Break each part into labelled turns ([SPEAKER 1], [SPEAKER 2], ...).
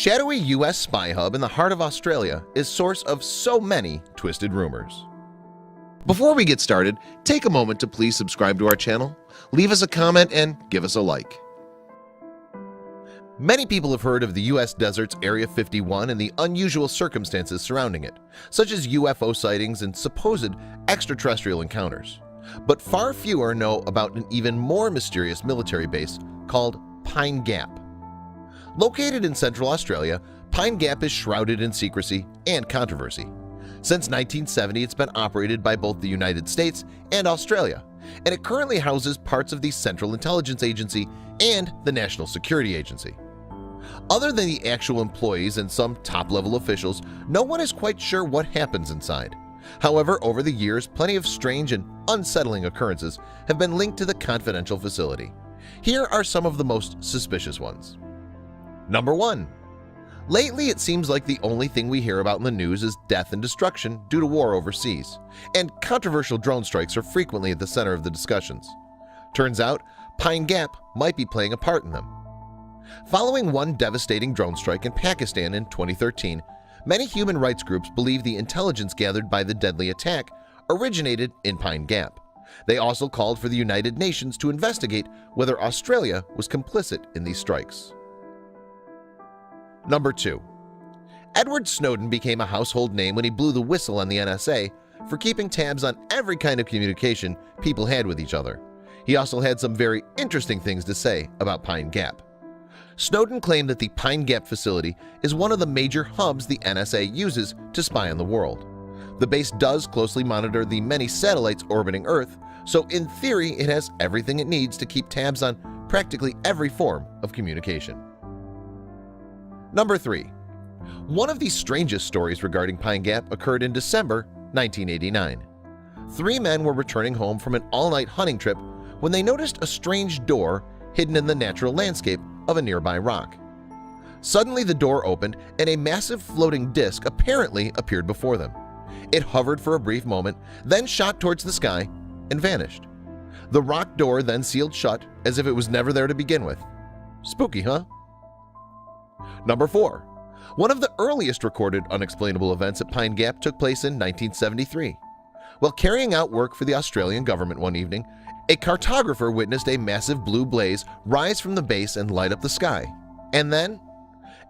[SPEAKER 1] Shadowy US spy hub in the heart of Australia is source of so many twisted rumors. Before we get started, take a moment to please subscribe to our channel, leave us a comment, and give us a like. Many people have heard of the U.S. desert's Area 51 and the unusual circumstances surrounding it, such as UFO sightings and supposed extraterrestrial encounters. But far fewer know about an even more mysterious military base called Pine Gap. Located in Central Australia, Pine Gap is shrouded in secrecy and controversy. Since 1970, it's been operated by both the United States and Australia, and it currently houses parts of the Central Intelligence Agency and the National Security Agency. Other than the actual employees and some top-level officials, no one is quite sure what happens inside. However, over the years, plenty of strange and unsettling occurrences have been linked to the confidential facility. Here are some of the most suspicious ones. Number 1. Lately, it seems like the only thing we hear about in the news is death and destruction due to war overseas, and controversial drone strikes are frequently at the center of the discussions. Turns out, Pine Gap might be playing a part in them. Following one devastating drone strike in Pakistan in 2013, many human rights groups believe the intelligence gathered by the deadly attack originated in Pine Gap. They also called for the United Nations to investigate whether Australia was complicit in these strikes. Number 2. Edward Snowden became a household name when he blew the whistle on the NSA for keeping tabs on every kind of communication people had with each other. He also had some very interesting things to say about Pine Gap. Snowden claimed that the Pine Gap facility is one of the major hubs the NSA uses to spy on the world. The base does closely monitor the many satellites orbiting Earth, so in theory it has everything it needs to keep tabs on practically every form of communication. Number 3. One of the strangest stories regarding Pine Gap occurred in December 1989. 3 men were returning home from an all-night hunting trip when they noticed a strange door hidden in the natural landscape of a nearby rock. Suddenly the door opened and a massive floating disc apparently appeared before them. It hovered for a brief moment, then shot towards the sky and vanished. The rock door then sealed shut as if it was never there to begin with. Spooky, huh? Number 4. One of the earliest recorded unexplainable events at Pine Gap took place in 1973. While carrying out work for the Australian government one evening, a cartographer witnessed a massive blue blaze rise from the base and light up the sky. And then,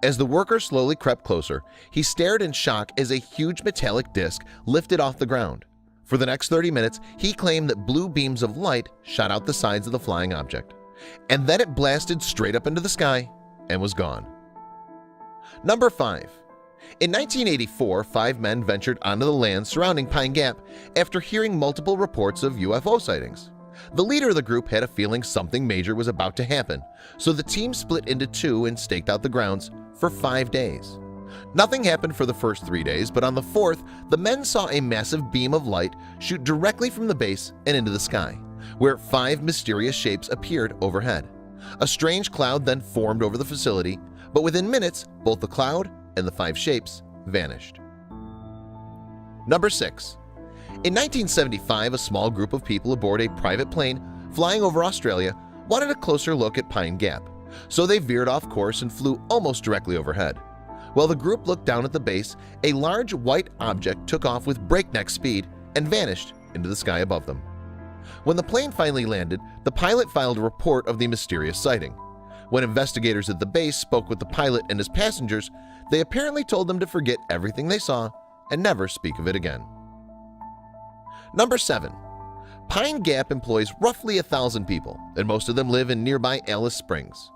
[SPEAKER 1] as the worker slowly crept closer, he stared in shock as a huge metallic disc lifted off the ground. For the next 30 minutes, he claimed that blue beams of light shot out the sides of the flying object. And then it blasted straight up into the sky and was gone. Number 5. In 1984, 5 men ventured onto the land surrounding Pine Gap after hearing multiple reports of UFO sightings. The leader of the group had a feeling something major was about to happen, so the team split into 2 and staked out the grounds for 5 days. Nothing happened for the first 3 days, but on the 4th, the men saw a massive beam of light shoot directly from the base and into the sky, where 5 mysterious shapes appeared overhead. A strange cloud then formed over the facility, but within minutes, both the cloud and the 5 shapes vanished. Number 6. In 1975, a small group of people aboard a private plane flying over Australia wanted a closer look at Pine Gap, so they veered off course and flew almost directly overhead. While the group looked down at the base, a large white object took off with breakneck speed and vanished into the sky above them. When the plane finally landed, the pilot filed a report of the mysterious sighting. When investigators at the base spoke with the pilot and his passengers, they apparently told them to forget everything they saw and never speak of it again. Number 7. Pine Gap employs roughly 1,000 people, and most of them live in nearby Alice Springs.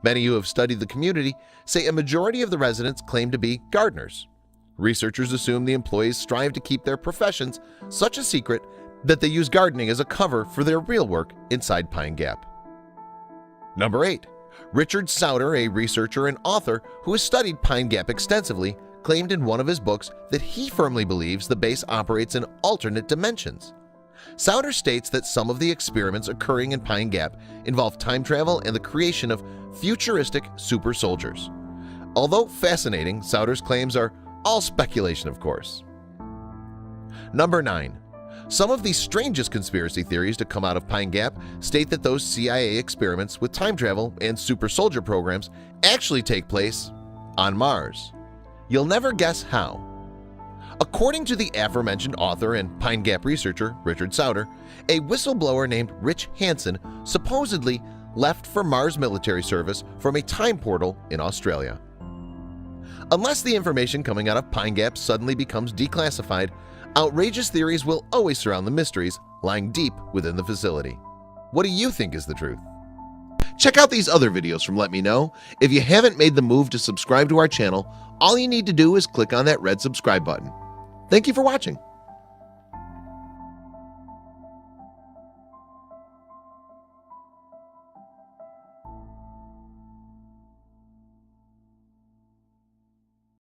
[SPEAKER 1] Many who have studied the community say a majority of the residents claim to be gardeners. Researchers assume the employees strive to keep their professions such a secret that they use gardening as a cover for their real work inside Pine Gap. Number 8. Richard Sauter, a researcher and author who has studied Pine Gap extensively, claimed in one of his books that he firmly believes the base operates in alternate dimensions. Sauter states that some of the experiments occurring in Pine Gap involve time travel and the creation of futuristic super soldiers. Although fascinating, Sauter's claims are all speculation, of course. Number 9. Some of the strangest conspiracy theories to come out of Pine Gap state that those CIA experiments with time travel and super soldier programs actually take place on Mars. You'll never guess how. According to the aforementioned author and Pine Gap researcher Richard Sauter, a whistleblower named Rich Hansen supposedly left for Mars military service from a time portal in Australia. Unless the information coming out of Pine Gap suddenly becomes declassified, outrageous theories will always surround the mysteries lying deep within the facility. What do you think is the truth? Check out these other videos from Let Me Know. If you haven't made the move to subscribe to our channel, all you need to do is click on that red subscribe button. Thank you for watching.